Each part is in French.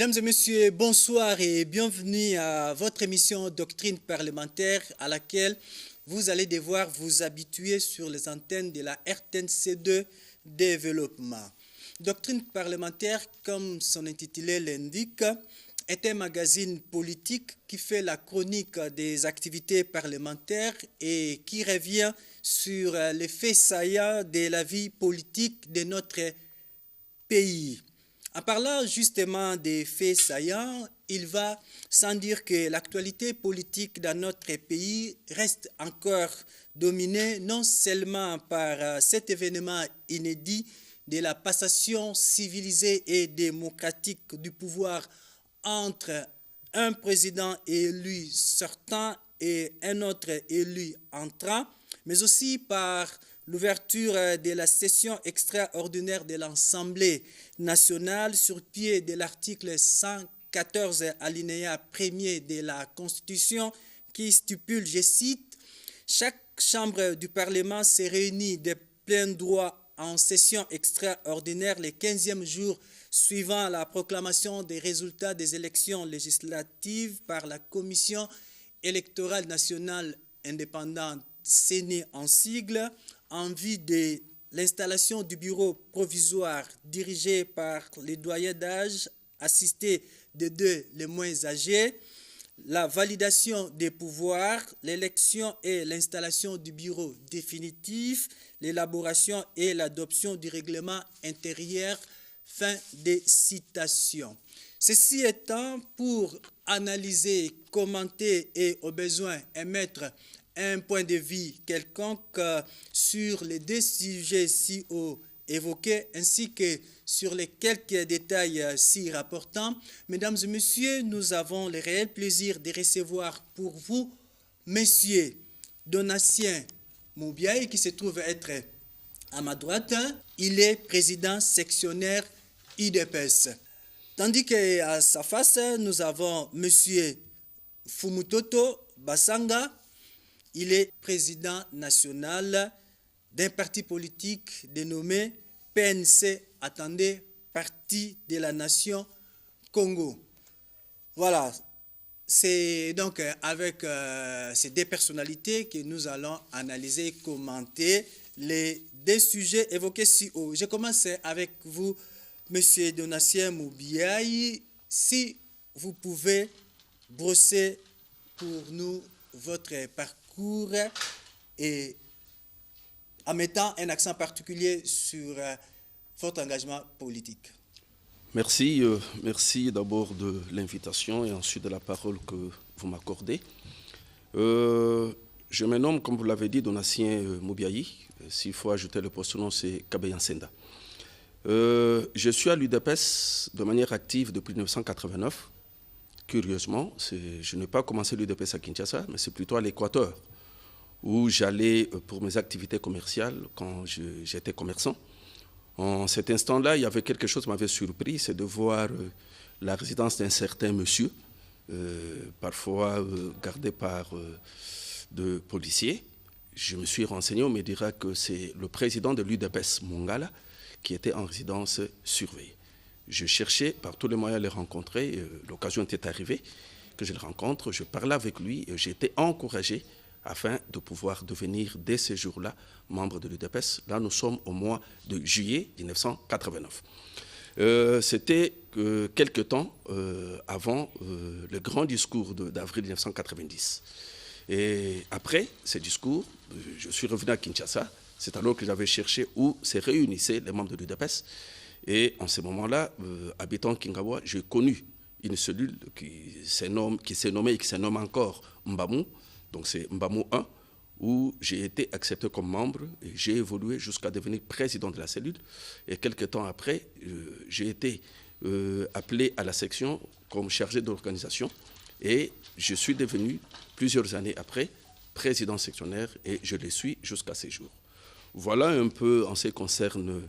Mesdames et messieurs, bonsoir et bienvenue à votre émission Doctrine parlementaire à laquelle vous allez devoir vous habituer sur les antennes de la RTNC2 Développement. Doctrine parlementaire, comme son intitulé l'indique, est un magazine politique qui fait la chronique des activités parlementaires et qui revient sur les faits saillants de la vie politique de notre pays. En parlant justement des faits saillants, il va sans dire que l'actualité politique dans notre pays reste encore dominée non seulement par cet événement inédit de la passation civilisée et démocratique du pouvoir entre un président élu sortant et un autre élu entrant, mais aussi par l'ouverture de la session extraordinaire de l'Assemblée nationale sur pied de l'article 114 alinéa 1er de la Constitution qui stipule, je cite, « Chaque chambre du Parlement se réunit de plein droit en session extraordinaire le 15e jour suivant la proclamation des résultats des élections législatives par la Commission électorale nationale indépendante, CENI en sigle, en vue de l'installation du bureau provisoire dirigé par les doyens d'âge assistés de deux les moins âgés, la validation des pouvoirs, l'élection et l'installation du bureau définitif, l'élaboration et l'adoption du règlement intérieur. » Fin des citations. Ceci étant, pour analyser, commenter et au besoin émettre un point de vue quelconque sur les deux sujets si haut évoqués ainsi que sur les quelques détails si rapportants, mesdames et messieurs, nous avons le réel plaisir de recevoir pour vous Monsieur Donatien Moubiaï qui se trouve être à ma droite. Il est président sectionnaire UDPS. Tandis qu'à sa face, nous avons Monsieur Fumutoto Basanga. Il est président national d'un parti politique dénommé PNC, attendez, Parti de la Nation Congo. Voilà, c'est donc avec ces deux personnalités que nous allons analyser et commenter les deux sujets évoqués si haut. Je commence avec vous, Monsieur Donatien Moubiaï. Si vous pouvez brosser pour nous votre parcours et en mettant un accent particulier sur votre engagement politique. Merci, merci d'abord de l'invitation et ensuite de la parole que vous m'accordez. Je me nomme, comme vous l'avez dit, Donatien Moubiaï. S'il faut ajouter le postnom, c'est Kabeyan Senda. Je suis à l'UDPS de manière active depuis 1989. Curieusement, je n'ai pas commencé l'UDPS à Kinshasa, mais c'est plutôt à l'Équateur, où j'allais pour mes activités commerciales quand j'étais commerçant. En cet instant-là, il y avait quelque chose qui m'avait surpris, c'est de voir la résidence d'un certain monsieur, parfois gardé par de policiers. Je me suis renseigné, on me dira que c'est le président de l'UDPS, Mongala, qui était en résidence surveillée. Je cherchais par tous les moyens à le rencontrer, l'occasion était arrivée que je le rencontre, je parlais avec lui, et j'ai été encouragé afin de pouvoir devenir dès ces jours-là membre de l'UDPS. Là, nous sommes au mois de juillet 1989. C'était quelque temps avant le grand discours d'avril 1990. Et après ces discours, je suis revenu à Kinshasa. C'est alors que j'avais cherché où se réunissaient les membres de l'UDPS. Et en ce moment-là, habitant Kingawa, j'ai connu une cellule qui s'est nommée et qui se nomme encore Mbamou. Donc c'est Mbamou 1, où j'ai été accepté comme membre et j'ai évolué jusqu'à devenir président de la cellule. Et quelques temps après, j'ai été appelé à la section comme chargé de l'organisation et je suis devenu, plusieurs années après, président sectionnaire et je le suis jusqu'à ces jours. Voilà un peu en ce qui concerne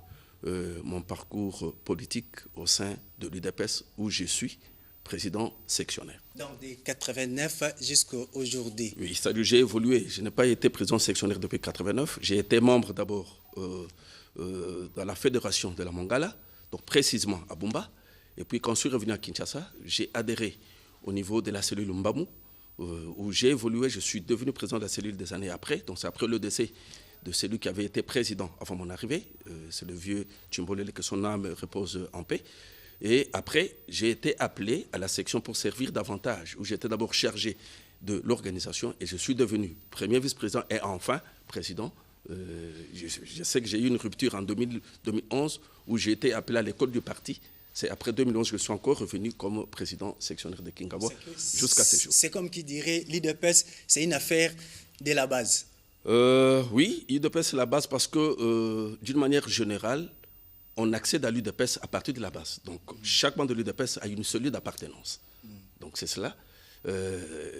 mon parcours politique au sein de l'UDPS où je suis président sectionnaire. Donc, de 89 jusqu'à aujourd'hui. Oui, c'est-à-dire j'ai évolué. Je n'ai pas été président sectionnaire depuis 89. J'ai été membre d'abord dans la fédération de la Mongala, donc précisément à Bumba. Et puis quand je suis revenu à Kinshasa, j'ai adhéré au niveau de la cellule Mbamou, où j'ai évolué. Je suis devenu président de la cellule des années après. Donc c'est après le décès de celui qui avait été président avant mon arrivée. C'est le vieux Tchimbolele, que son âme repose en paix. Et après, j'ai été appelé à la section pour servir davantage, où j'étais d'abord chargé de l'organisation et je suis devenu premier vice-président et enfin président. Je sais que j'ai eu une rupture en 2011 où j'ai été appelé à l'école du parti. C'est après 2011 que je suis encore revenu comme président sectionnaire de Kingabo jusqu'à ce jour. C'est comme qui dirait l'IDPS, c'est une affaire de la base. Oui, l'UDPS c'est la base parce que d'une manière générale, on accède à l'UDPS à partir de la base. Donc chaque membre de l'UDPS a une solide appartenance. Donc c'est cela.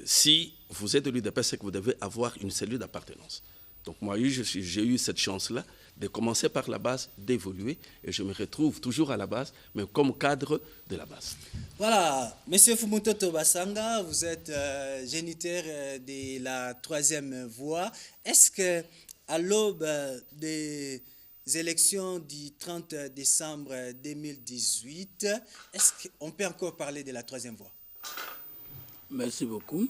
Si vous êtes de l'UDPS, c'est que vous devez avoir une cellule d'appartenance. Donc moi, j'ai eu cette chance-là de commencer par la base, d'évoluer, et je me retrouve toujours à la base, mais comme cadre de la base. Voilà, Monsieur Fumutoto Basanga, vous êtes géniteur de la troisième voie. Est-ce que à l'aube des élections du 30 décembre 2018, est-ce qu'on peut encore parler de la troisième voie? Merci beaucoup.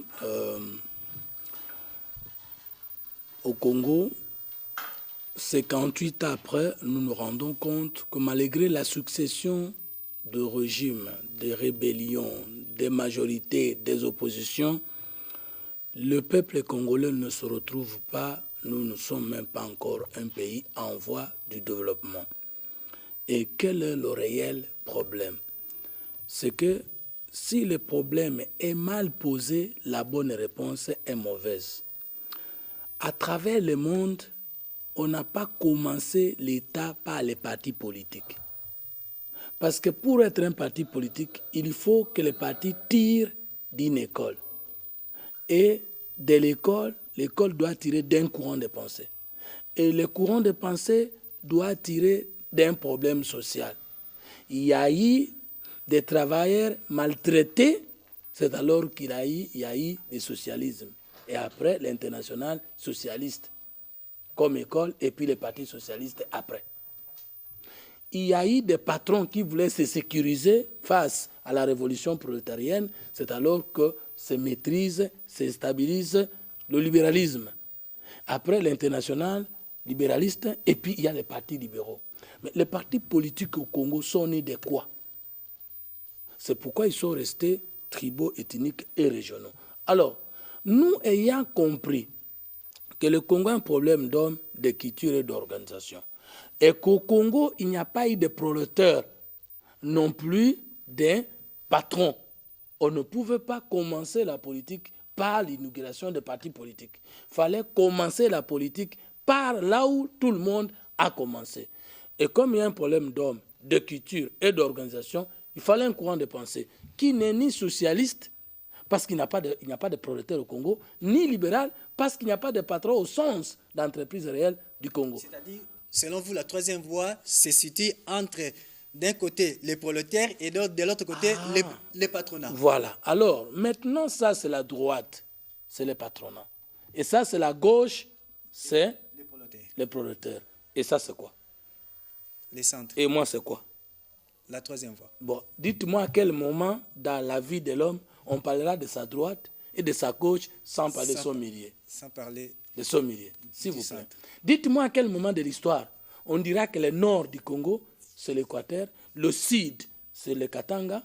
Au Congo, 58 ans après, nous nous rendons compte que malgré la succession de régimes, des rébellions, des majorités, des oppositions, le peuple congolais ne se retrouve pas, nous ne sommes même pas encore un pays en voie du développement. Et quel est le réel problème? C'est que si le problème est mal posé, la bonne réponse est mauvaise. À travers le monde, on n'a pas commencé l'État par les partis politiques. Parce que pour être un parti politique, il faut que les partis tirent d'une école. Et de l'école, l'école doit tirer d'un courant de pensée. Et le courant de pensée doit tirer d'un problème social. Il y a eu des travailleurs maltraités, c'est alors qu'il y a eu le socialisme. Et après, l'international socialiste comme école, et puis les partis socialistes après. Il y a eu des patrons qui voulaient se sécuriser face à la révolution prolétarienne, c'est alors que se maîtrise, se stabilise le libéralisme. Après, l'international libéraliste, et puis il y a les partis libéraux. Mais les partis politiques au Congo sont nés de quoi? C'est pourquoi ils sont restés tribaux, ethniques et régionaux. Alors, nous ayant compris que le Congo a un problème d'hommes, de culture et d'organisation, et qu'au Congo, il n'y a pas eu de prolétaires, non plus d'un patron, on ne pouvait pas commencer la politique par l'inauguration des partis politiques. Il fallait commencer la politique par là où tout le monde a commencé. Et comme il y a un problème d'hommes, de culture et d'organisation, il fallait un courant de pensée qui n'est ni socialiste, parce qu'il n'y a pas de prolétaires au Congo, ni libéral, parce qu'il n'y a pas de patron au sens d'entreprise réelle du Congo. C'est-à-dire, selon vous, la troisième voie se situe entre, d'un côté, les prolétaires et de l'autre côté, les patronats. Voilà. Alors, maintenant, ça, c'est la droite, c'est les patronats. Et ça, c'est la gauche, c'est les prolétaires. Et ça, c'est quoi? Les centres. Et moi, c'est quoi? La troisième voie. Bon, dites-moi à quel moment, dans la vie de l'homme, on parlera de sa droite et de sa gauche sans parler de son milieu. Sans parler de son milieu, s'il vous plaît. Dites-moi à quel moment de l'histoire on dira que le nord du Congo, c'est l'Équateur, le sud, c'est le Katanga,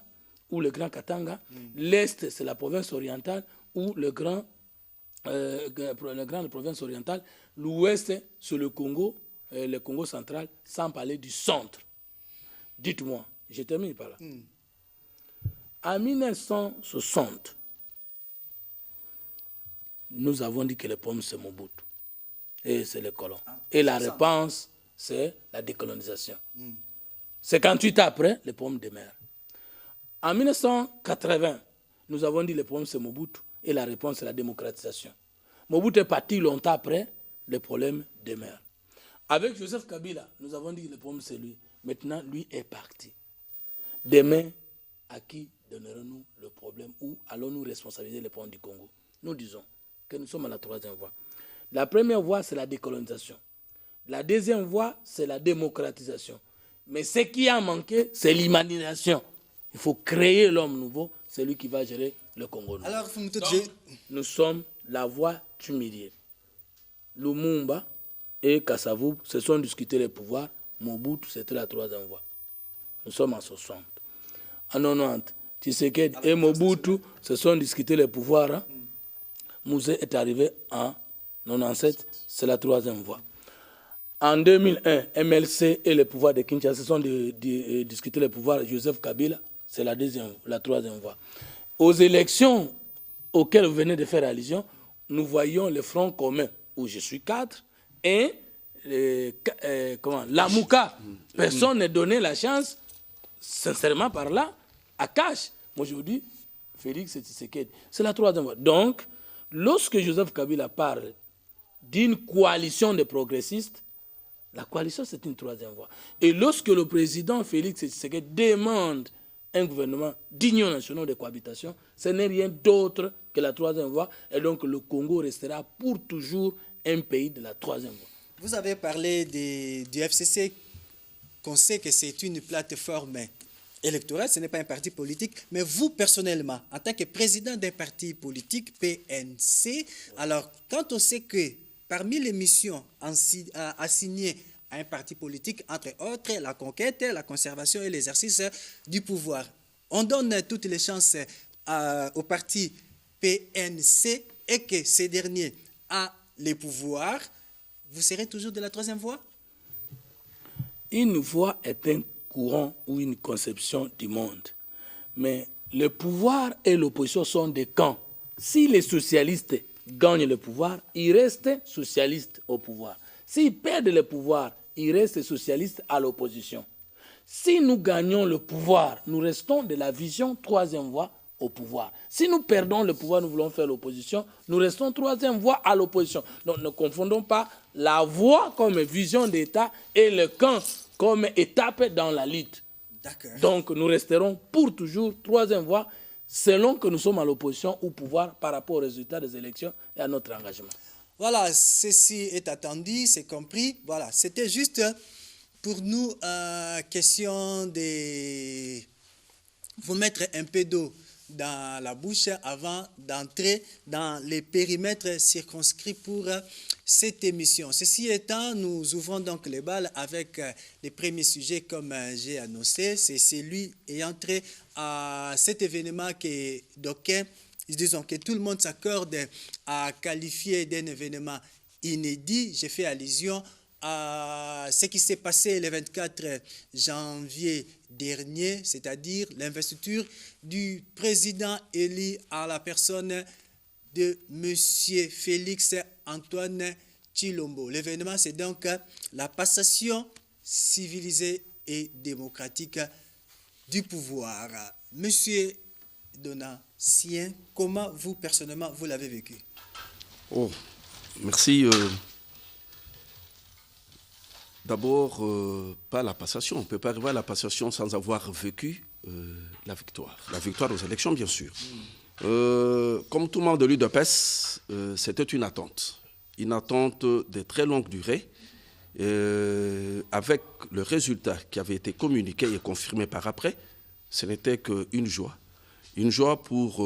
ou le Grand Katanga, l'est, c'est la province orientale, ou la grande province orientale, l'ouest, c'est le Congo central, sans parler du centre. Dites-moi, je termine par là. En 1960, nous avons dit que le problème c'est Mobutu et c'est les colons. Et la réponse, c'est la décolonisation. 58 ans après, le problème demeure. En 1980, nous avons dit que le problème c'est Mobutu et la réponse c'est la démocratisation. Mobutu est parti longtemps après, le problème demeure. Avec Joseph Kabila, nous avons dit que le problème c'est lui. Maintenant, lui est parti. Demain, à qui donnerons-nous le problème ou allons-nous responsabiliser les problèmes du Congo? Nous disons que nous sommes à la troisième voie. La première voie, c'est la décolonisation. La deuxième voie, c'est la démocratisation. Mais ce qui a manqué, c'est l'humanisation. Il faut créer l'homme nouveau, c'est lui qui va gérer le Congo. Alors, Donc, nous sommes la voie du milieu. Lumumba et Kasavubu se sont discutés les pouvoirs. Mobutu, c'était la troisième voie. Nous sommes en 60. En 90, Tshisekedi et Mobutu se sont discutés les pouvoirs. Hein. Mouzé est arrivé en 97, c'est la troisième voie. En 2001, MLC et les pouvoirs de Kinshasa se sont discutés les pouvoirs. Joseph Kabila, c'est la troisième voie. Aux élections auxquelles vous venez de faire allusion, nous voyons le Front commun, où je suis cadre, et la Mouka. Personne n'est donné la chance, sincèrement par là, à Cash. Moi, je vous dis, Félix Tshisekedi, c'est la troisième voie. Donc, lorsque Joseph Kabila parle d'une coalition de progressistes, la coalition, c'est une troisième voie. Et lorsque le président Félix Tshisekedi demande un gouvernement d'union nationale de cohabitation, ce n'est rien d'autre que la troisième voie. Et donc, le Congo restera pour toujours un pays de la troisième voie. Vous avez parlé du FCC, qu'on sait que c'est une plateforme électorale, ce n'est pas un parti politique, mais vous, personnellement, en tant que président d'un parti politique, PNC, alors, quand on sait que parmi les missions assignées à un parti politique, entre autres, la conquête, la conservation et l'exercice du pouvoir, on donne toutes les chances au parti PNC et que ces derniers a les pouvoirs, vous serez toujours de la troisième voie? Une voie est un courant ou une conception du monde. Mais le pouvoir et l'opposition sont des camps. Si les socialistes gagnent le pouvoir, ils restent socialistes au pouvoir. S'ils perdent le pouvoir, ils restent socialistes à l'opposition. Si nous gagnons le pouvoir, nous restons de la vision troisième voie au pouvoir. Si nous perdons le pouvoir, nous voulons faire l'opposition, nous restons troisième voie à l'opposition. Donc ne confondons pas la voie comme vision d'État et le camp comme étape dans la lutte. Donc nous resterons pour toujours troisième voie selon que nous sommes à l'opposition ou au pouvoir par rapport aux résultats des élections et à notre engagement. Voilà, ceci est attendu, c'est compris. Voilà, c'était juste pour nous question de vous mettre un peu d'eau dans la bouche avant d'entrer dans les périmètres circonscrits pour cette émission. Ceci étant, nous ouvrons donc les balles avec les premiers sujets comme j'ai annoncé. C'est celui ayant trait à cet événement que d'aucuns, disons que tout le monde s'accorde à qualifier d'un événement inédit. J'ai fait allusion à ce qui s'est passé le 24 janvier dernier, c'est-à-dire l'investiture du président élu à la personne de M. Félix Antoine Tshilombo. L'événement, c'est donc la passation civilisée et démocratique du pouvoir. Monsieur Donatien, comment vous, personnellement, vous l'avez vécu? Oh, merci. D'abord, pas la passation. On ne peut pas arriver à la passation sans avoir vécu la victoire. La victoire aux élections, bien sûr. Comme tout membre de l'UDPS, c'était une attente de très longue durée, avec le résultat qui avait été communiqué et confirmé par après. Ce n'était qu'une joie. Une joie pour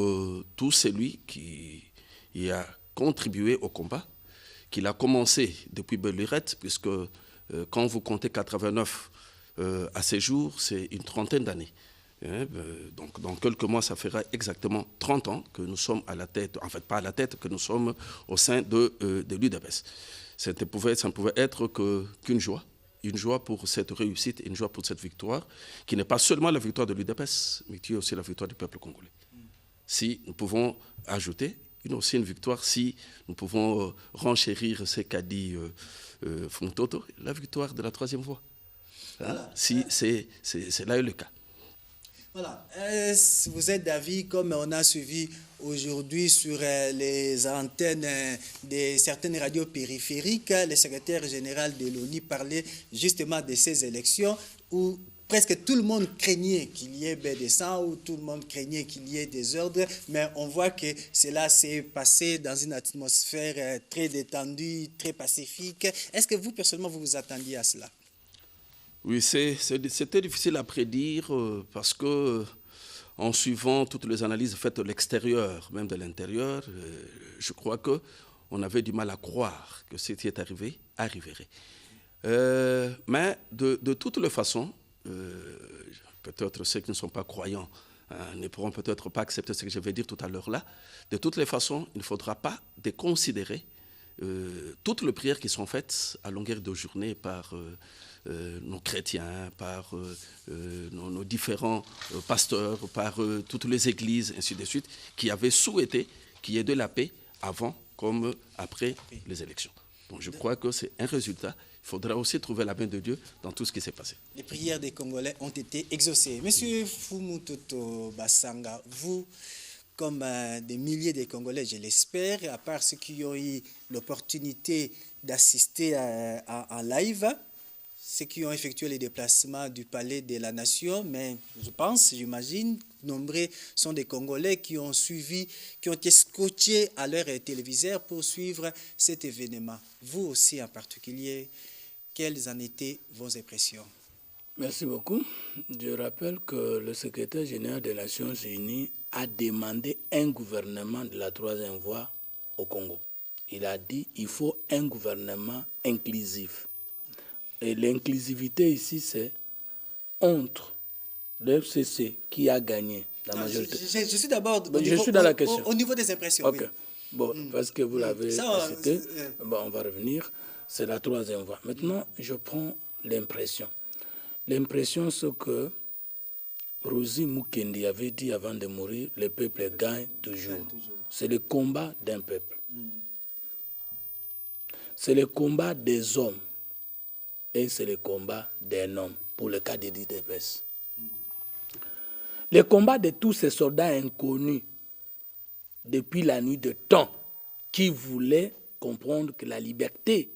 tout celui qui y a contribué au combat, qu'il a commencé depuis belle lurette, puisque quand vous comptez 89 à ces jours, c'est une trentaine d'années. Donc, dans quelques mois, ça fera exactement 30 ans que nous sommes à la tête, en fait pas à la tête, que nous sommes au sein de l'UDPS. Ça ne pouvait être qu'une joie. Une joie pour cette réussite, une joie pour cette victoire, qui n'est pas seulement la victoire de l'UDPS, mais qui est aussi la victoire du peuple congolais. Si nous pouvons ajouter aussi une victoire, si nous pouvons renchérir ce qu'a dit Fontoto, la victoire de la troisième voie. Hein? Si c'est là le cas. Voilà. Vous êtes d'avis, comme on a suivi aujourd'hui sur les antennes de certaines radios périphériques, le secrétaire général de l'ONU parlait justement de ces élections où presque tout le monde craignait qu'il y ait baie de sang, où tout le monde craignait qu'il y ait des ordres, mais on voit que cela s'est passé dans une atmosphère très détendue, très pacifique. Est-ce que vous, personnellement, vous vous attendiez à cela? Oui, c'était difficile à prédire parce que en suivant toutes les analyses faites de l'extérieur, même de l'intérieur, je crois qu'on avait du mal à croire que ce qui est arrivé arriverait. Mais de toutes les façons, peut-être ceux qui ne sont pas croyants ne pourront peut-être pas accepter ce que je vais dire tout à l'heure là. De toutes les façons, il ne faudra pas déconsidérer toutes les prières qui sont faites à longueur de journée par nos chrétiens, par nos différents pasteurs, par toutes les églises, ainsi de suite, qui avaient souhaité qu'il y ait de la paix avant comme après les élections. Donc je crois que c'est un résultat. Il faudra aussi trouver la main de Dieu dans tout ce qui s'est passé. Les prières des Congolais ont été exaucées. Monsieur Fumutoto Basanga, vous, comme des milliers de Congolais, je l'espère, à part ceux qui ont eu l'opportunité d'assister en live, ceux qui ont effectué les déplacements du Palais de la Nation, mais je pense, j'imagine, nombreux sont des Congolais qui ont suivi, qui ont été scotchés à leur téléviseur pour suivre cet événement. Vous aussi en particulier, quelles en étaient vos impressions? Merci beaucoup. Je rappelle que le secrétaire général des Nations Unies a demandé un gouvernement de la troisième voie au Congo. Il a dit qu'il faut un gouvernement inclusif. Et l'inclusivité ici, c'est entre le FCC qui a gagné la majorité. Je suis d'abord au niveau des impressions. Ok. Oui. Bon, parce que vous l'avez cité, bon, on va revenir. C'est la troisième voie. Maintenant, je prends l'impression. L'impression, c'est que Rosie Mukendi avait dit avant de mourir, le peuple gagne toujours. C'est le combat d'un peuple. C'est le combat des hommes. Et c'est le combat d'un homme, pour le cas d'Edith Depes. Le combat de tous ces soldats inconnus depuis la nuit de temps qui voulaient comprendre que la liberté,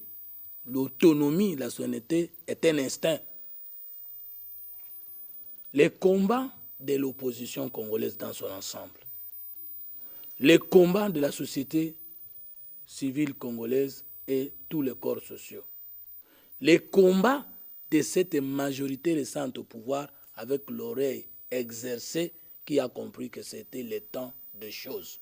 l'autonomie, la souveraineté est un instinct. Le combat de l'opposition congolaise dans son ensemble. Le combat de la société civile congolaise et tous les corps sociaux. Les combats de cette majorité récente au pouvoir avec l'oreille exercée qui a compris que c'était le temps de choses.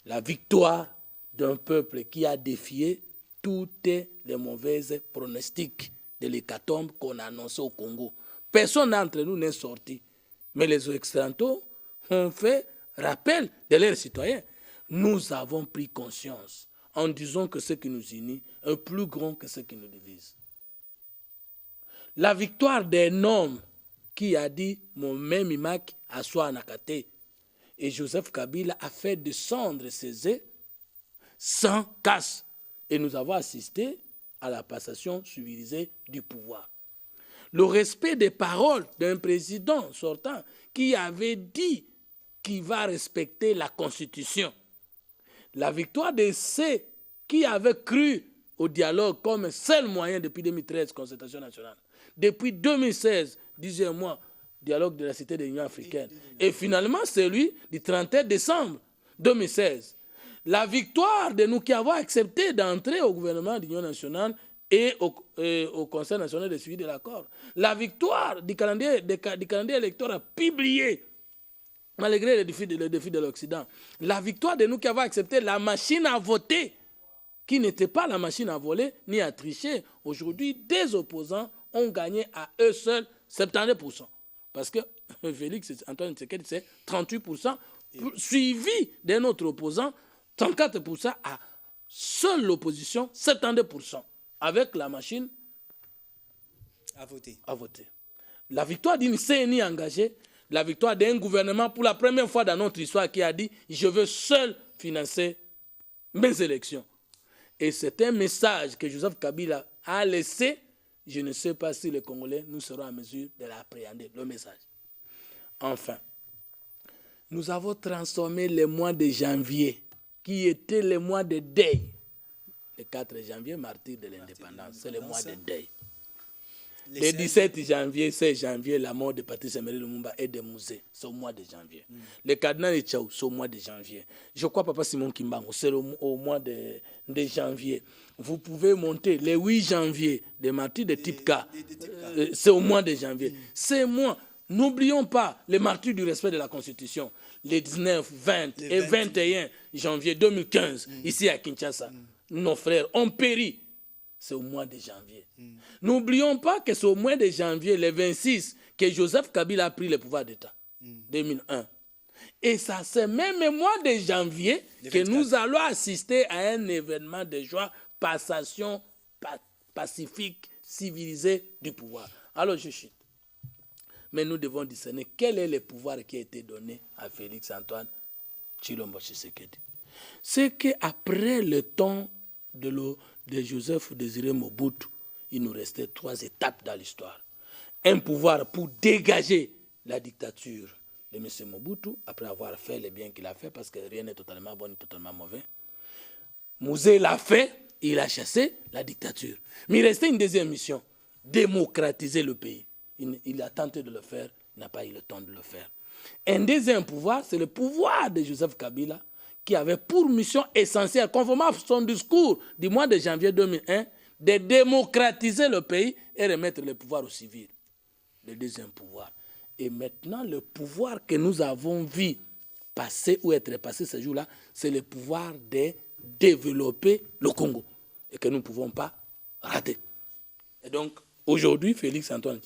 La victoire d'un peuple qui a défié toutes les mauvaises pronostics de l'hécatombe qu'on a annoncé au Congo. Personne d'entre nous n'est sorti. Mais les Occidentaux ont fait rappel de leurs citoyens. Nous avons pris conscience en disant que ce qui nous unit est plus grand que ce qui nous divise. La victoire d'un homme qui a dit « Mon même imak a soi nakate » et Joseph Kabila a fait descendre ses œufs sans casse. Et nous avons assisté à la passation civilisée du pouvoir. Le respect des paroles d'un président sortant qui avait dit qu'il va respecter la Constitution. La victoire de ceux qui avaient cru au dialogue comme seul moyen depuis 2013, concertation nationale. Depuis 2016, 10e mois, dialogue de la Cité de l'Union africaine. Et finalement, celui du 31 décembre 2016. La victoire de nous qui avons accepté d'entrer au gouvernement de l'Union nationale et au Conseil national de suivi de l'accord. La victoire du calendrier électoral publié malgré les défis de l'Occident. La victoire de nous qui avons accepté la machine à voter, qui n'était pas la machine à voler ni à tricher. Aujourd'hui, des opposants ont gagné à eux seuls 70%. Parce que Félix Antoine Tshisekedi, c'est 38%, suivi d'un autre opposant, 34% à seule l'opposition, 72%, avec la machine à voter. La victoire d'une CNI engagée, la victoire d'un gouvernement pour la première fois dans notre histoire qui a dit « Je veux seul financer mes élections ». Et c'est un message que Joseph Kabila a laissé. Je ne sais pas si les Congolais nous serons en mesure de l'appréhender, le message. Enfin, nous avons transformé le mois de janvier, qui était le mois de deuil. Le 4 janvier, martyr de l'indépendance, c'est le mois de deuil. Le 17 janvier, 16 janvier, la mort de Patrice Emery Lumumba et de Mouzé, c'est au mois de janvier. Le cardinal Etchao, c'est au mois de janvier. Je crois Papa Simon Kimbango, c'est au mois de janvier. Vous pouvez monter le 8 janvier, des martyrs de type K, c'est au mois de janvier. Ces mois, N'oublions pas les martyrs du respect de la Constitution, les 19, 20 et 21 janvier 2015, ici à Kinshasa. Nos frères ont péri. C'est au mois de janvier. N'oublions pas que c'est au mois de janvier, le 26, que Joseph Kabila a pris le pouvoir d'État, 2001. Et ça, c'est même au mois de janvier que nous allons assister à un événement de joie, passation pacifique, civilisée du pouvoir. Alors je chute. Mais nous devons discerner quel est le pouvoir qui a été donné à Félix Antoine Tshilombo Tshisekedi. C'est qu'après le temps de Joseph Désiré Mobutu, il nous restait 3 étapes dans l'histoire. Un pouvoir pour dégager la dictature de M. Mobutu, après avoir fait le bien qu'il a fait, parce que rien n'est totalement bon ni totalement mauvais. Mouzé l'a fait, il a chassé la dictature. Mais il restait une deuxième mission, démocratiser le pays. Il a tenté de le faire, il n'a pas eu le temps de le faire. Un deuxième pouvoir, c'est le pouvoir de Joseph Kabila, qui avait pour mission essentielle, conformément à son discours du mois de janvier 2001, de démocratiser le pays et remettre le pouvoir aux civils. Le deuxième pouvoir. Et maintenant, le pouvoir que nous avons vu passer ou être passé ce jour-là, c'est le pouvoir de développer le Congo et que nous ne pouvons pas rater. Et donc, aujourd'hui, Félix Antoine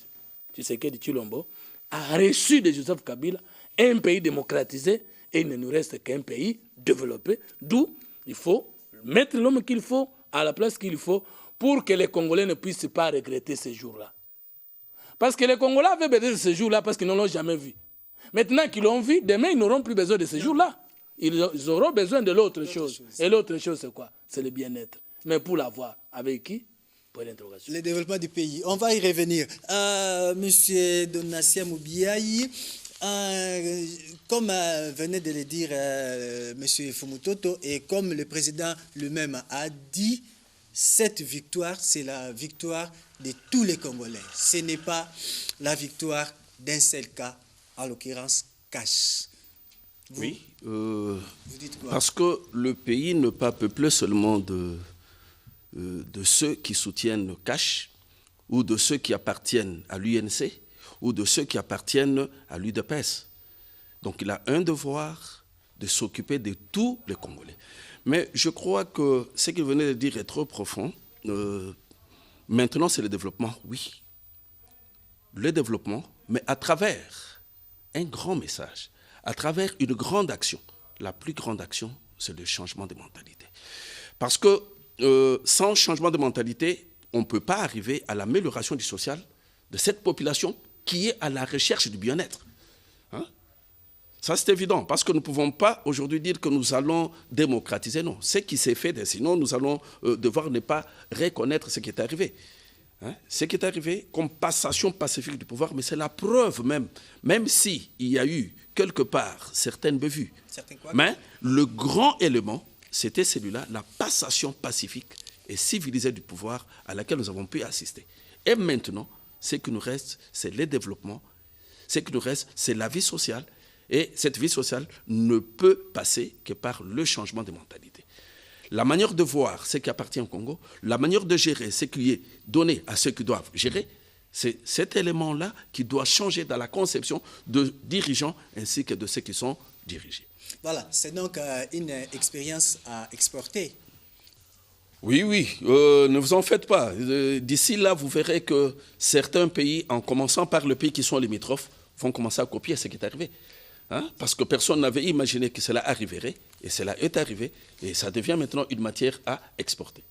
Tshisekedi Tshilombo a reçu de Joseph Kabila un pays démocratisé et il ne nous reste qu'un pays développé, d'où il faut mettre l'homme qu'il faut à la place qu'il faut pour que les Congolais ne puissent pas regretter ce jour-là. Parce que les Congolais avaient besoin de ce jour-là parce qu'ils ne l'ont jamais vu. Maintenant qu'ils l'ont vu, demain, ils n'auront plus besoin de ce jour-là. Ils auront besoin de l'autre chose. Et l'autre chose, c'est quoi? C'est le bien-être. Mais pour l'avoir, avec qui? Pour l'interrogation. Le développement du pays. On va y revenir. Monsieur Donatien Moubiayi, comme venait de le dire Monsieur Fumutoto, et comme le président lui-même a dit, cette victoire, c'est la victoire de tous les Congolais. Ce n'est pas la victoire d'un seul cas, en l'occurrence Cash. Oui, vous dites quoi? parce que le pays n'est pas peuplé seulement de ceux qui soutiennent Cash, ou de ceux qui appartiennent à l'UNC, ou de ceux qui appartiennent à l'UDPS. Donc il a un devoir de s'occuper de tous les Congolais. Mais je crois que ce qu'il venait de dire est trop profond. Maintenant, c'est le développement, oui. Le développement, mais à travers un grand message, à travers une grande action. La plus grande action, c'est le changement de mentalité. Parce que sans changement de mentalité, on ne peut pas arriver à l'amélioration du social de cette population qui est à la recherche du bien-être. Hein? Ça, c'est évident, parce que nous ne pouvons pas aujourd'hui dire que nous allons démocratiser. Non, ce qui s'est fait, sinon nous allons devoir ne pas reconnaître ce qui est arrivé. Hein? Ce qui est arrivé comme passation pacifique du pouvoir, mais c'est la preuve même s'il y a eu quelque part certaines bévues. Mais le grand élément, c'était celui-là, la passation pacifique et civilisée du pouvoir à laquelle nous avons pu assister. Et maintenant, ce qui nous reste, c'est le développement. Ce qui nous reste, c'est la vie sociale. Et cette vie sociale ne peut passer que par le changement de mentalité. La manière de voir ce qui appartient au Congo, la manière de gérer ce qui est donné à ceux qui doivent gérer, c'est cet élément-là qui doit changer dans la conception de dirigeants ainsi que de ceux qui sont dirigés. Voilà, c'est donc une expérience à exporter. Oui, ne vous en faites pas. D'ici là, vous verrez que certains pays, en commençant par le pays qui sont limitrophes, vont commencer à copier ce qui est arrivé. Hein? Parce que personne n'avait imaginé que cela arriverait, et cela est arrivé, et ça devient maintenant une matière à exporter.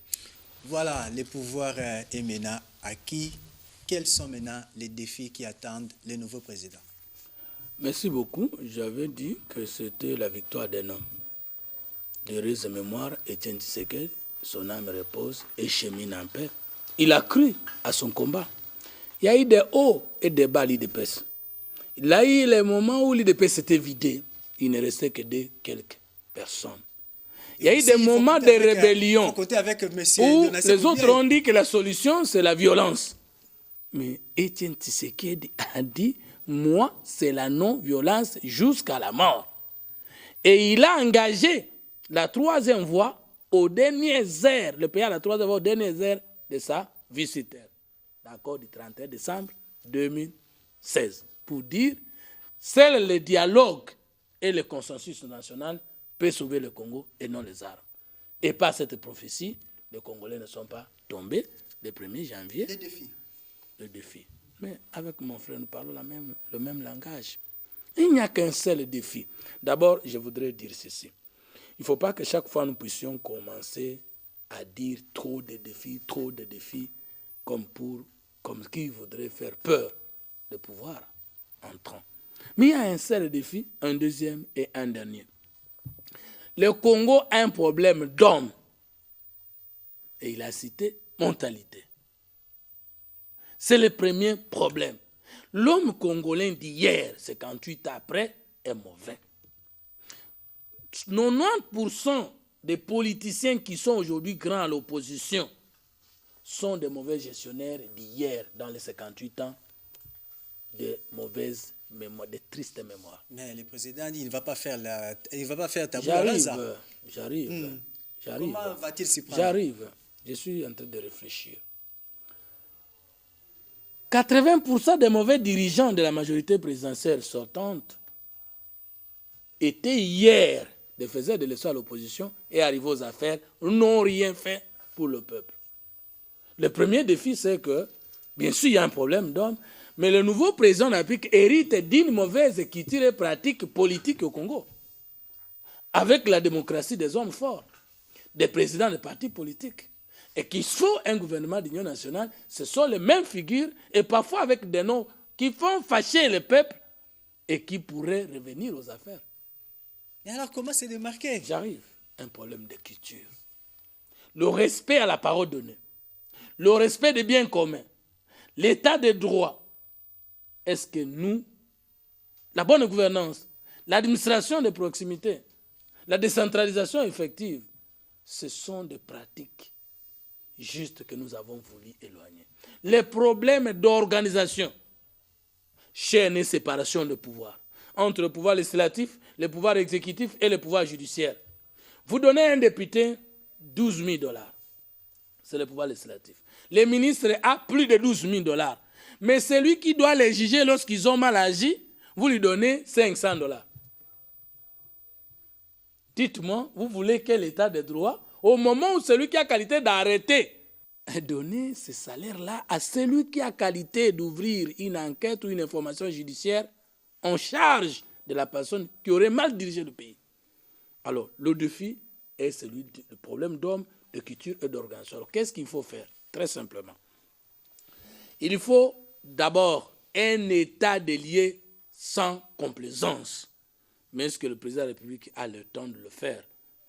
Voilà, le pouvoir est maintenant acquis. Quels sont maintenant les défis qui attendent le nouveau président? Merci beaucoup. J'avais dit que c'était la victoire d'un homme. D'heureuse mémoire, Étienne Tshisekedi, son âme repose et chemine en paix. Il a cru à son combat. Il y a eu des hauts et des bas l'IDPS. Il a eu les moments où l'IDPS s'était vidé. Il ne restait que de quelques personnes. Il y a eu des moments de rébellion où les autres ont dit que la solution, c'est la violence. Mais Étienne Tshisekedi a dit, moi, c'est la non-violence jusqu'à la mort. Et il a engagé la troisième voie aux dernières heures, le pays à la troisième voie aux dernières heures de sa vie sur terre. D'accord, du 31 décembre 2016. pour dire seul le dialogue et le consensus national peut sauver le Congo et non les armes. Et par cette prophétie, les Congolais ne sont pas tombés le 1er janvier. Les défis. Le défi. Mais avec mon frère, nous parlons le même langage. Il n'y a qu'un seul défi. D'abord, je voudrais dire ceci. Il ne faut pas que chaque fois nous puissions commencer à dire trop de défis, comme qui voudrait faire peur de pouvoir entrant. Mais il y a un seul défi, un deuxième et un dernier. Le Congo a un problème d'homme. Et il a cité mentalité. C'est le premier problème. L'homme congolais d'hier, 58 ans après, est mauvais. 90% des politiciens qui sont aujourd'hui grands à l'opposition sont des mauvais gestionnaires d'hier, dans les 58 ans, de mauvaises mémoires, de tristes mémoires. Mais le président dit qu'il ne va pas faire tabou à hasard. J'arrive. Comment va-t-il s'y prendre? J'arrive. Je suis en train de réfléchir. 80% des mauvais dirigeants de la majorité présidentielle sortante étaient hier, faisaient de l'histoire à l'opposition et arrivés aux affaires, n'ont rien fait pour le peuple. Le premier défi, c'est que, bien sûr, il y a un problème d'homme, mais le nouveau président de la République hérite d'une mauvaise écriture et pratique politique au Congo. Avec la démocratie des hommes forts, des présidents de partis politiques. Et qu'il faut un gouvernement d'union nationale, ce sont les mêmes figures et parfois avec des noms qui font fâcher le peuple et qui pourraient revenir aux affaires. Et alors, comment se démarquer? J'arrive. Un problème d'écriture. Le respect à la parole donnée. Le respect des biens communs. L'état de droit. Est-ce que nous, la bonne gouvernance, l'administration de proximité, la décentralisation effective, ce sont des pratiques justes que nous avons voulu éloigner. Les problèmes d'organisation, chaîne et séparation de pouvoir, entre le pouvoir législatif, le pouvoir exécutif et le pouvoir judiciaire. Vous donnez à un député 12 000 $. C'est le pouvoir législatif. Les ministres ont plus de 12 000 $. Mais celui qui doit les juger lorsqu'ils ont mal agi, vous lui donnez 500 $. Dites-moi, vous voulez quel état de droit? Au moment où celui qui a qualité d'arrêter donner ce salaire-là à celui qui a qualité d'ouvrir une enquête ou une information judiciaire en charge de la personne qui aurait mal dirigé le pays. Alors, le défi est celui du problème d'homme, de culture et d'organisation. Alors, qu'est-ce qu'il faut faire? Très simplement. Il faut d'abord un état des lieux sans complaisance. Mais est-ce que le président de la République a le temps de le faire?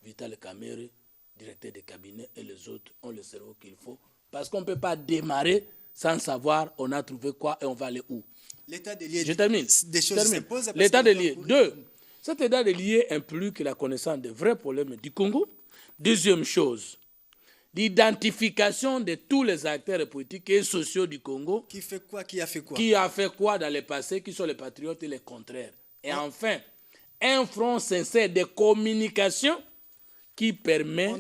Vital Kamerhe, directeur de cabinet, et les autres ont le cerveau qu'il faut. Parce qu'on ne peut pas démarrer sans savoir on a trouvé quoi et on va aller où. L'état des lieux. Je termine. Des choses s'imposent. L'état des lieux. Deux, cet état des lieux implique la connaissance des vrais problèmes du Congo. Deuxième chose, l'identification de tous les acteurs politiques et sociaux du Congo. Qui fait quoi? Qui a fait quoi? Qui a fait quoi dans le passé? Qui sont les patriotes et les contraires. Et enfin, un front sincère de communication qui permet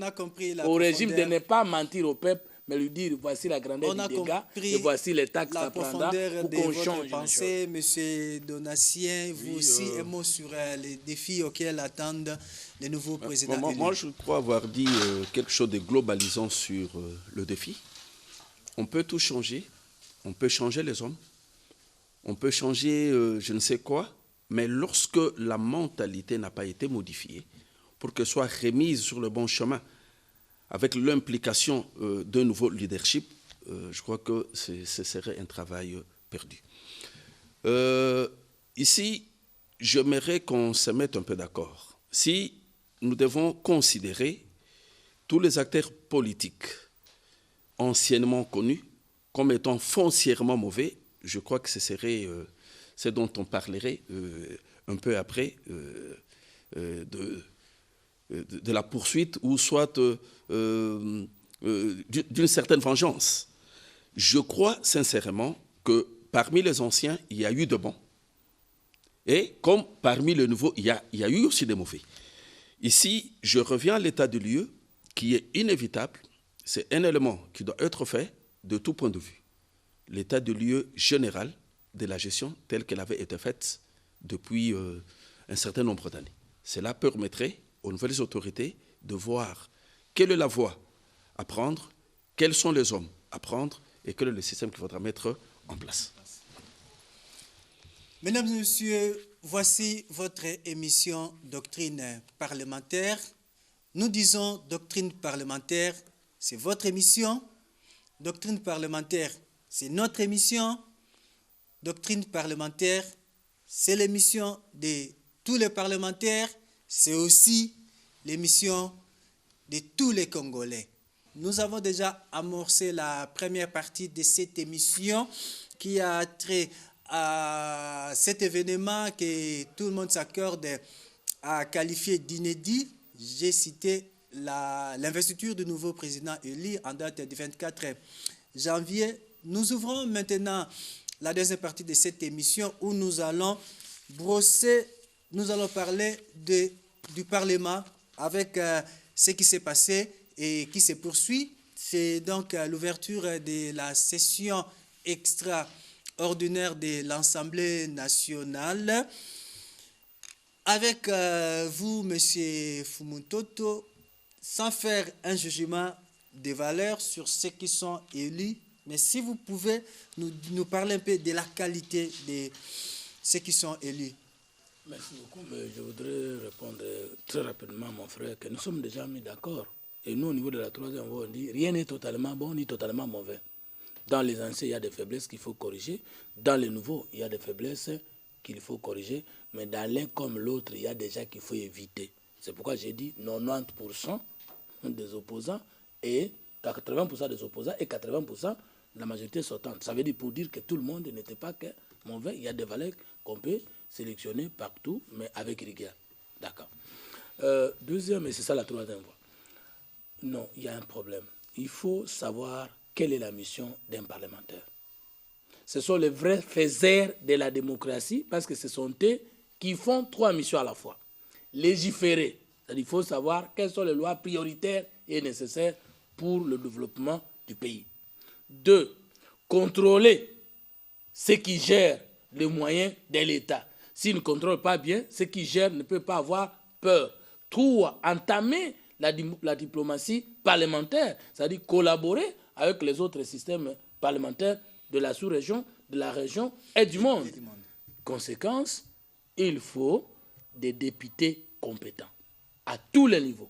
au régime de ne pas mentir au peuple, mais lui dire voici la grandeur du dégât et voici les taxes à prendre pour qu'on change les choses. Monsieur Donatien, vous aussi, un mot sur les défis auxquels attendent les nouveaux présidents. Moi, je crois avoir dit quelque chose de globalisant sur le défi. On peut tout changer. On peut changer les hommes. On peut changer je ne sais quoi. Mais lorsque la mentalité n'a pas été modifiée pour qu'elle soit remise sur le bon chemin, avec l'implication d'un nouveau leadership, je crois que ce serait un travail perdu. Ici, j'aimerais qu'on se mette un peu d'accord. Si nous devons considérer tous les acteurs politiques anciennement connus comme étant foncièrement mauvais, je crois que ce serait ce dont on parlerait un peu après de la poursuite ou soit d'une certaine vengeance. Je crois sincèrement que parmi les anciens, il y a eu de bons. Et comme parmi les nouveaux, il y a eu aussi des mauvais. Ici, je reviens à l'état de lieu qui est inévitable. C'est un élément qui doit être fait de tout point de vue. L'état de lieu général de la gestion telle qu'elle avait été faite depuis un certain nombre d'années. Cela permettrait aux nouvelles autorités de voir quelle est la voie à prendre, quels sont les hommes à prendre et quel est le système qu'il faudra mettre en place. Mesdames et messieurs, voici votre émission Doctrine parlementaire. Nous disons Doctrine parlementaire, c'est votre émission. Doctrine parlementaire, c'est notre émission. Doctrine parlementaire, c'est l'émission de tous les parlementaires. C'est aussi l'émission de tous les Congolais. Nous avons déjà amorcé la première partie de cette émission qui a trait à cet événement que tout le monde s'accorde à qualifier d'inédit. J'ai cité l'investiture du nouveau président élu en date du 24 janvier. Nous ouvrons maintenant la deuxième partie de cette émission où nous allons parler du Parlement avec ce qui s'est passé et qui se poursuit. C'est donc l'ouverture de la session extraordinaire de l'Assemblée nationale. Avec vous, M. Fumutoto, sans faire un jugement de valeur sur ceux qui sont élus, mais si vous pouvez nous parler un peu de la qualité de ceux qui sont élus. Merci beaucoup, mais je voudrais répondre très rapidement, mon frère, que nous sommes déjà mis d'accord. Et nous, au niveau de la troisième voie, on dit rien n'est totalement bon ni totalement mauvais. Dans les anciens, il y a des faiblesses qu'il faut corriger. Dans les nouveaux, il y a des faiblesses qu'il faut corriger. Mais dans l'un comme l'autre, il y a déjà qu'il faut éviter. C'est pourquoi j'ai dit 90% des opposants et 80% des opposants et 80% de la majorité sortante. Ça veut dire pour dire que tout le monde n'était pas que mauvais. Il y a des valeurs qu'on peut sélectionner partout, mais avec rigueur. D'accord. Deuxième, et c'est ça la troisième voie. Non, il y a un problème. Il faut savoir quelle est la mission d'un parlementaire. Ce sont les vrais faiseurs de la démocratie, parce que ce sont eux qui font trois missions à la fois. Légiférer, c'est-à-dire il faut savoir quelles sont les lois prioritaires et nécessaires pour le développement du pays. 2. Contrôler ceux qui gèrent les moyens de l'État. S'ils ne contrôlent pas bien, ceux qui gèrent ne peuvent pas avoir peur. 3. Entamer la diplomatie parlementaire, c'est-à-dire collaborer avec les autres systèmes parlementaires de la sous-région, de la région et du monde. Conséquence, il faut des députés compétents à tous les niveaux.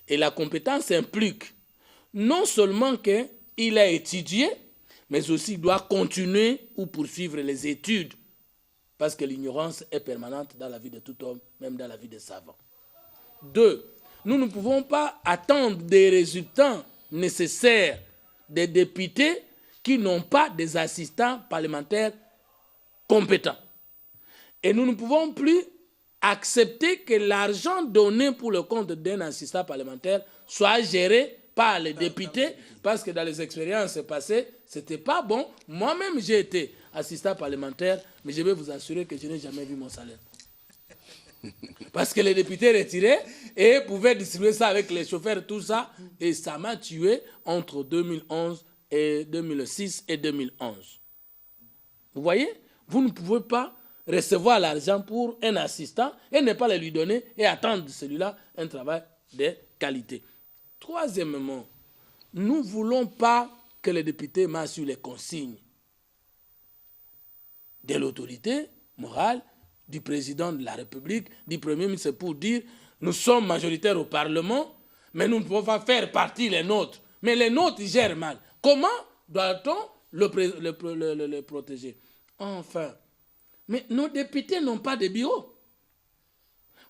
Et la compétence implique non seulement qu'il a étudié, mais aussi il doit continuer ou poursuivre les études, parce que l'ignorance est permanente dans la vie de tout homme, même dans la vie des savants. 2. Nous ne pouvons pas attendre des résultats nécessaires des députés qui n'ont pas des assistants parlementaires compétents. Et nous ne pouvons plus accepter que l'argent donné pour le compte d'un assistant parlementaire soit géré par les députés, parce que dans les expériences passées, ce n'était pas bon. Moi-même, j'ai été assistant parlementaire, mais je vais vous assurer que je n'ai jamais vu mon salaire. Parce que les députés retiraient et pouvaient distribuer ça avec les chauffeurs, tout ça, et ça m'a tué entre 2011 et 2006 et 2011. Vous voyez, vous ne pouvez pas recevoir l'argent pour un assistant et ne pas le lui donner et attendre de celui-là un travail de qualité. Troisièmement, nous ne voulons pas que les députés marchent sur les consignes de l'autorité morale, du président de la République, du Premier ministre, pour dire nous sommes majoritaires au Parlement, mais nous ne pouvons pas faire partie les nôtres. Mais les nôtres, ils gèrent mal. Comment doit-on le protéger? Enfin, mais nos députés n'ont pas de bureau.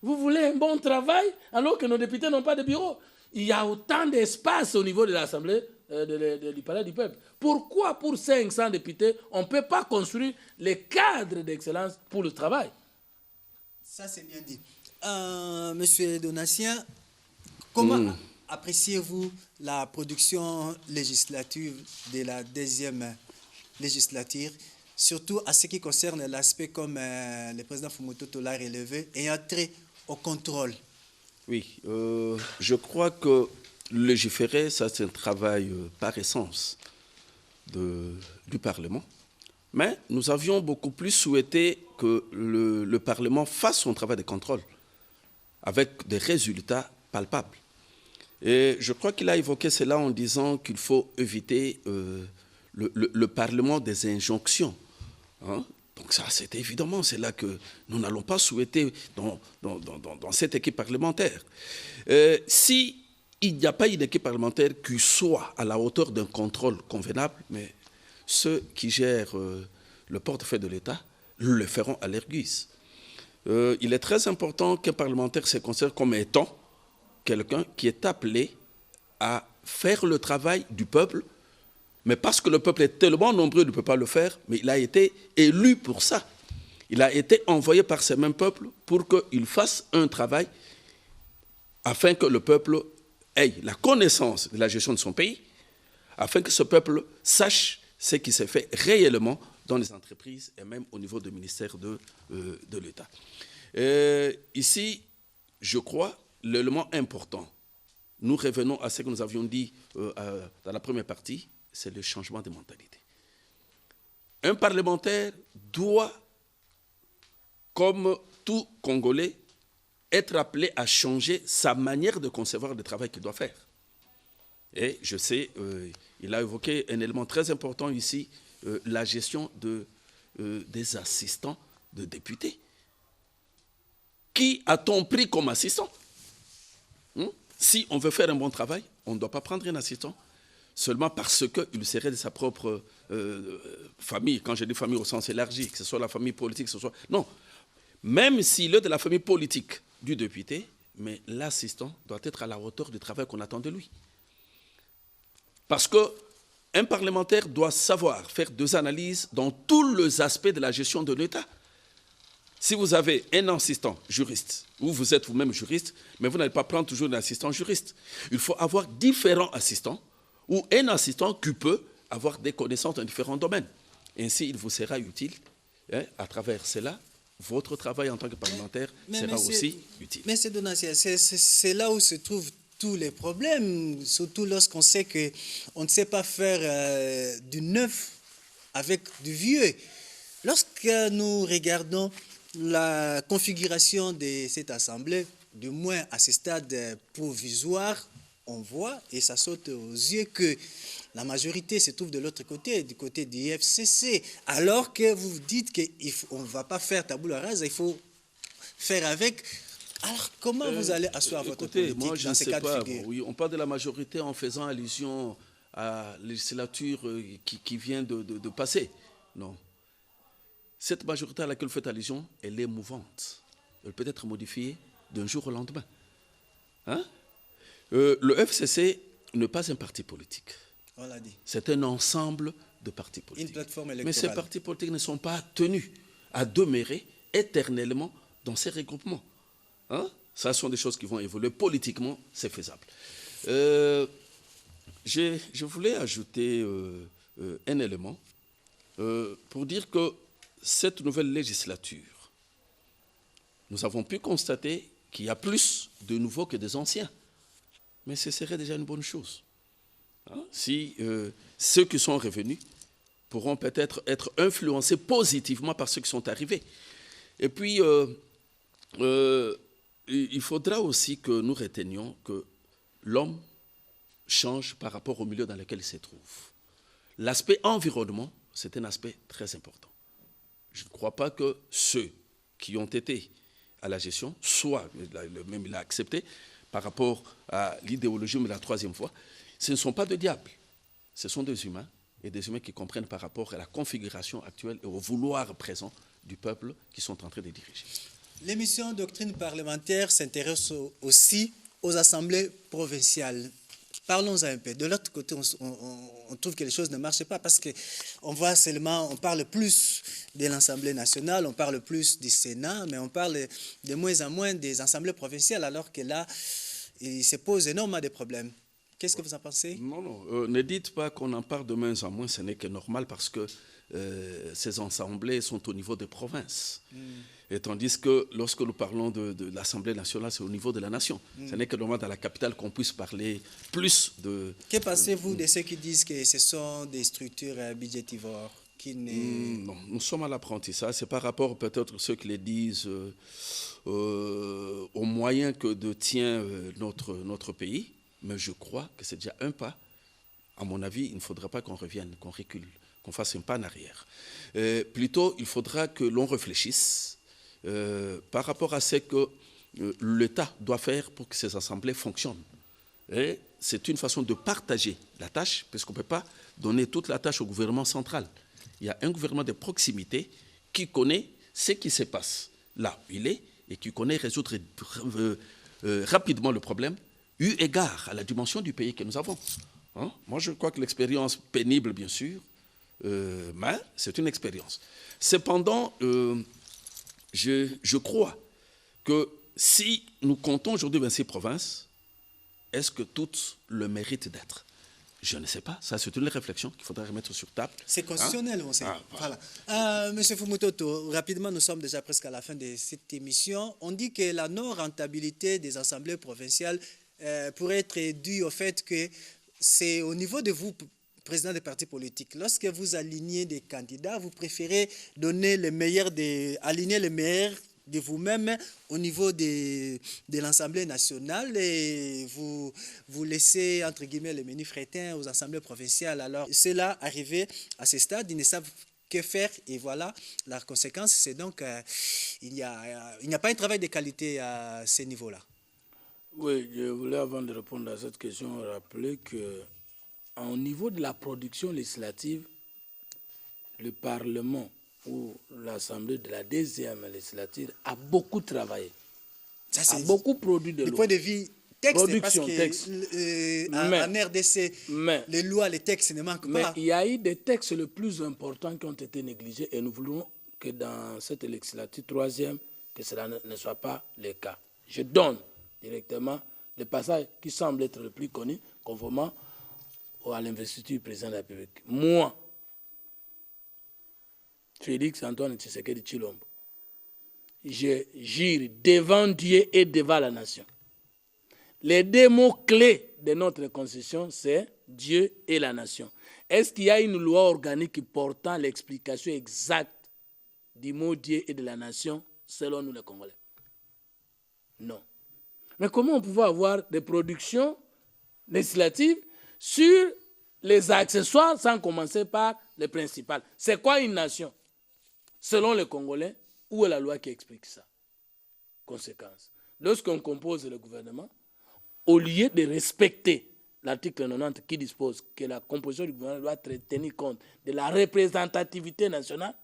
Vous voulez un bon travail alors que nos députés n'ont pas de bureau? Il y a autant d'espace au niveau de l'Assemblée du Palais du Peuple. Pourquoi pour 500 députés, on ne peut pas construire les cadres d'excellence pour le travail? Ça, c'est bien dit. Monsieur Donatien, comment appréciez-vous la production législative de la deuxième législature, surtout à ce qui concerne l'aspect, comme le président Fumutoto l'a relevé, ayant trait au contrôle? Oui, je crois que légiférer, ça c'est un travail par essence du Parlement. Mais nous avions beaucoup plus souhaité que le Parlement fasse son travail de contrôle avec des résultats palpables. Et je crois qu'il a évoqué cela en disant qu'il faut éviter le Parlement des injonctions. Hein? Donc ça, c'est évidemment, c'est là que nous n'allons pas souhaiter dans cette équipe parlementaire. Si il n'y a pas une équipe parlementaire qui soit à la hauteur d'un contrôle convenable, mais ceux qui gèrent le portefeuille de l'État le feront à leur guise. Il est très important qu'un parlementaire se considère comme étant quelqu'un qui est appelé à faire le travail du peuple, mais parce que le peuple est tellement nombreux, il ne peut pas le faire, mais il a été élu pour ça. Il a été envoyé par ce même peuple pour qu'il fasse un travail afin que le peuple ait la connaissance de la gestion de son pays, afin que ce peuple sache ce qui s'est fait réellement dans les entreprises et même au niveau du ministère de l'État. Ici, je crois, l'élément important, nous revenons à ce que nous avions dit dans la première partie, c'est le changement de mentalité. Un parlementaire doit, comme tout Congolais, être appelé à changer sa manière de concevoir le travail qu'il doit faire. Et je sais, il a évoqué un élément très important ici, la gestion des assistants de députés. Qui a-t-on pris comme assistant? Si on veut faire un bon travail, on ne doit pas prendre un assistant seulement parce qu'il serait de sa propre famille. Quand je dis famille au sens élargi, que ce soit la famille politique, que ce soit... Non, même s'il est de la famille politique du député, mais l'assistant doit être à la hauteur du travail qu'on attend de lui. Parce qu'un parlementaire doit savoir faire des analyses dans tous les aspects de la gestion de l'État. Si vous avez un assistant juriste, ou vous êtes vous-même juriste, mais vous n'allez pas prendre toujours un assistant juriste. Il faut avoir différents assistants, ou un assistant qui peut avoir des connaissances dans différents domaines. Ainsi, il vous sera utile, à travers cela, votre travail en tant que parlementaire sera aussi utile. Mais c'est Donatien, c'est là où se trouvent tous les problèmes, surtout lorsqu'on sait qu'on ne sait pas faire du neuf avec du vieux. Lorsque nous regardons la configuration de cette assemblée, du moins à ce stade provisoire, on voit, et ça saute aux yeux, que la majorité se trouve de l'autre côté, du côté du FCC, alors que vous dites qu'on ne va pas faire tabula rasa, il faut faire avec. Alors, comment vous allez asseoir votre politique moi, je dans ces cas de figure? Oui, on parle de la majorité en faisant allusion à la législature qui vient de passer. Non. Cette majorité à laquelle vous faites allusion, elle est mouvante. Elle peut être modifiée d'un jour au lendemain. Hein? Le FCC n'est pas un parti politique. On l'a dit. C'est un ensemble de partis politiques. Une plateforme électorale. Mais ces partis politiques ne sont pas tenus à demeurer éternellement dans ces regroupements. Hein? Ça sont des choses qui vont évoluer. Politiquement, c'est faisable. Je voulais ajouter un élément pour dire que cette nouvelle législature, nous avons pu constater qu'il y a plus de nouveaux que des anciens. Mais ce serait déjà une bonne chose. Hein? Si ceux qui sont revenus pourront peut-être être influencés positivement par ceux qui sont arrivés. Et puis, il faudra aussi que nous retenions que l'homme change par rapport au milieu dans lequel il se trouve. L'aspect environnement, c'est un aspect très important. Je ne crois pas que ceux qui ont été à la gestion, soit, même il a accepté, par rapport à l'idéologie, mais la troisième fois, ce ne sont pas des diables. Ce sont des humains, et des humains qui comprennent par rapport à la configuration actuelle et au vouloir présent du peuple qui sont en train de diriger. L'émission Doctrine parlementaire s'intéresse aussi aux assemblées provinciales. Parlons un peu. De l'autre côté, on trouve que les choses ne marchent pas parce qu'on voit seulement, on parle plus de l'Assemblée nationale, on parle plus du Sénat, mais on parle de moins en moins des assemblées provinciales, alors que là, il se pose énormément de problèmes. Qu'est-ce que vous en pensez? Non, ne dites pas qu'on en parle de moins en moins, ce n'est que normal parce que ces assemblées sont au niveau des provinces. Et tandis que lorsque nous parlons de l'Assemblée nationale, c'est au niveau de la nation. Ce n'est que normal dans la capitale qu'on puisse parler plus de... Que pensez-vous de ceux qui disent que ce sont des structures budgétivores qui n'est... Non, nous sommes à l'apprentissage. C'est par rapport peut-être à ceux qui les disent aux moyens que détient notre pays. Mais je crois que c'est déjà un pas. À mon avis, il ne faudra pas qu'on revienne, qu'on recule, qu'on fasse un pas en arrière. Plutôt, il faudra que l'on réfléchisse par rapport à ce que l'État doit faire pour que ces assemblées fonctionnent. Et c'est une façon de partager la tâche, parce qu'on ne peut pas donner toute la tâche au gouvernement central. Il y a un gouvernement de proximité qui connaît ce qui se passe là où il est et qui connaît résoudre rapidement le problème, eu égard à la dimension du pays que nous avons. Hein? Moi, je crois que l'expérience pénible, bien sûr, mais c'est une expérience. Cependant, je crois que si nous comptons aujourd'hui 26 provinces, est-ce que toutes le méritent d'être? Je ne sais pas. Ça, c'est une réflexion qu'il faudrait remettre sur table. C'est constitutionnel, on sait. Voilà. Monsieur Fumutoto, rapidement, nous sommes déjà presque à la fin de cette émission. On dit que la non-rentabilité des assemblées provinciales pourrait être due au fait que c'est au niveau de vous, président des partis politiques, lorsque vous alignez des candidats, vous préférez donner le meilleur aligner les meilleurs de vous-même au niveau de l'Assemblée nationale et vous laissez, entre guillemets, les menus frétins aux assemblées provinciales. Alors, cela arrivé à ce stade, ils ne savent que faire et voilà, la conséquence, c'est donc il n'y a pas un travail de qualité à ce niveau-là. Oui, je voulais, avant de répondre à cette question, rappeler qu'au niveau de la production législative, le Parlement où l'Assemblée de la deuxième législature a beaucoup travaillé, a beaucoup produit de lois. Du point de vue texte, production, parce texte. En RDC, les lois, les textes ne manquent pas. Mais il y a eu des textes les plus importants qui ont été négligés et nous voulons que dans cette législature troisième, que cela ne soit pas le cas. Je donne directement le passage qui semble être le plus connu, conformément à l'investiture du président de la République. Moi, Félix Antoine Tshisekedi Tshilombo, je jure devant Dieu et devant la nation. Les deux mots clés de notre constitution, c'est Dieu et la nation. Est-ce qu'il y a une loi organique portant l'explication exacte du mot Dieu et de la nation selon nous les Congolais? Non. Mais comment on peut avoir des productions législatives sur les accessoires sans commencer par les principales? C'est quoi une nation? Selon les Congolais, où est la loi qui explique ça? Conséquence. Lorsqu'on compose le gouvernement, au lieu de respecter l'article 90 qui dispose que la composition du gouvernement doit tenir compte de la représentativité nationale,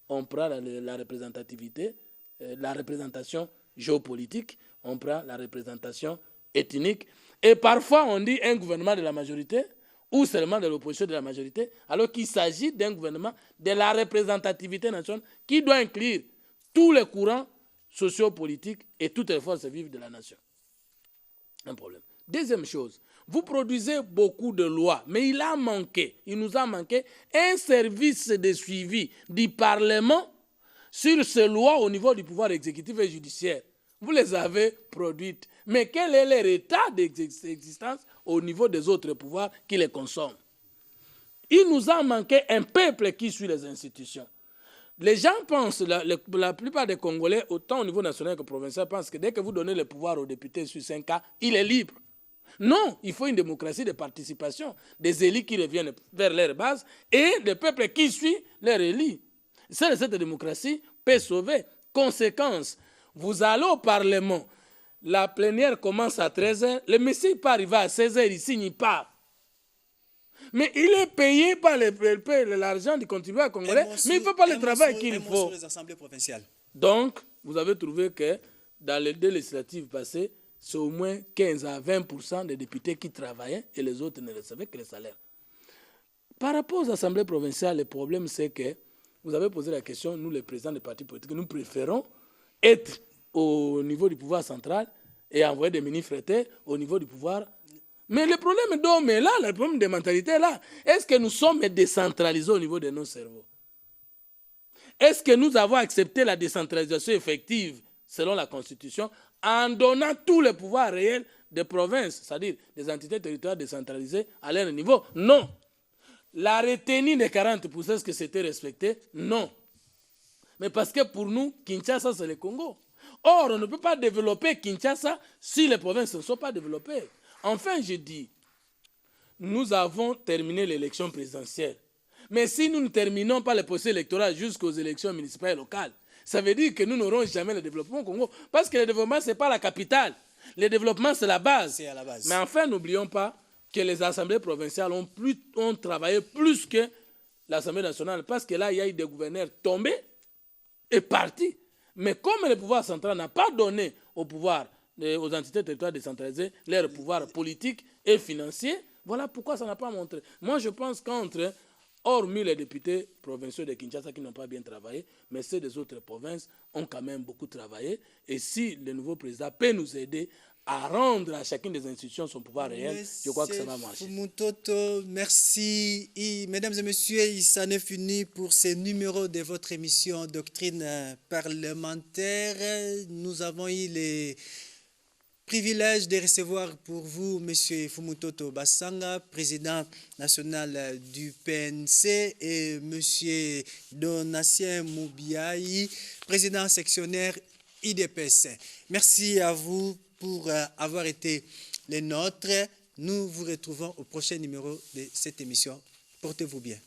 on prend la représentativité, la représentation géopolitique, on prend la représentation ethnique, et parfois on dit un gouvernement de la majorité ou seulement de l'opposition de la majorité, alors qu'il s'agit d'un gouvernement de la représentativité nationale qui doit inclure tous les courants sociopolitiques et toutes les forces vives de la nation. Un problème. Deuxième chose, vous produisez beaucoup de lois, mais il nous a manqué un service de suivi du Parlement sur ces lois au niveau du pouvoir exécutif et judiciaire. Vous les avez produites, mais quel est leur état d'existence au niveau des autres pouvoirs qui les consomment? Il nous a manqué un peuple qui suit les institutions. Les gens pensent, la plupart des Congolais, autant au niveau national que provincial, pensent que dès que vous donnez le pouvoir aux députés sur 5 ans, il est libre. Non, il faut une démocratie de participation, des élus qui reviennent vers leur base et des peuples qui suivent leurs élus. Seule cette démocratie peut sauver. Conséquence, vous allez au Parlement, la plénière commence à 13h, le monsieur peut arriver à 16h, il signe, il part. Mais il est payé par l'argent du contribuable congolais, mais il ne fait pas le travail qu'il faut. Sur les assemblées provinciales. Donc, vous avez trouvé que dans les deux législatives passées, c'est au moins 15 à 20% des députés qui travaillaient et les autres ne recevaient que les salaires. Par rapport aux assemblées provinciales, le problème c'est que, vous avez posé la question, nous les présidents des partis politiques, nous préférons être au niveau du pouvoir central et envoyer des mini-frétés au niveau du pouvoir. Mais le problème d'homme est là, le problème de mentalité est là. Est-ce que nous sommes décentralisés au niveau de nos cerveaux? Est-ce que nous avons accepté la décentralisation effective selon la Constitution en donnant tous les pouvoirs réels des provinces, c'est-à-dire des entités territoriales décentralisées à leur niveau? Non. La retenue des 40%, est-ce que c'était respecté? Non. Mais parce que pour nous, Kinshasa, c'est le Congo. Or, on ne peut pas développer Kinshasa si les provinces ne sont pas développées. Enfin, je dis, nous avons terminé l'élection présidentielle. Mais si nous ne terminons pas le processus électoral jusqu'aux élections municipales et locales, ça veut dire que nous n'aurons jamais le développement au Congo. Parce que le développement, ce n'est pas la capitale. Le développement, c'est la base. C'est à la base. Mais enfin, n'oublions pas que les assemblées provinciales ont travaillé plus que l'Assemblée nationale. Parce que là, il y a eu des gouverneurs tombés et partis. Mais comme le pouvoir central n'a pas donné au pouvoir, aux entités territoriales décentralisées, leur pouvoir politique et financier, voilà pourquoi ça n'a pas montré. Moi, je pense qu'entre, hormis les députés provinciaux de Kinshasa qui n'ont pas bien travaillé, mais ceux des autres provinces ont quand même beaucoup travaillé. Et si le nouveau président peut nous aider à rendre à chacune des institutions son pouvoir réel, je crois que ça va marcher. Fumutoto, merci. Mesdames et messieurs, il s'en est fini pour ce numéro de votre émission Doctrine parlementaire. Nous avons eu les privilège de recevoir pour vous M. Fumutoto Basanga, président national du PNC, et M. Donatien Mobiayi, président sectionnaire IDPS. Merci à vous pour avoir été les nôtres. Nous vous retrouvons au prochain numéro de cette émission. Portez-vous bien.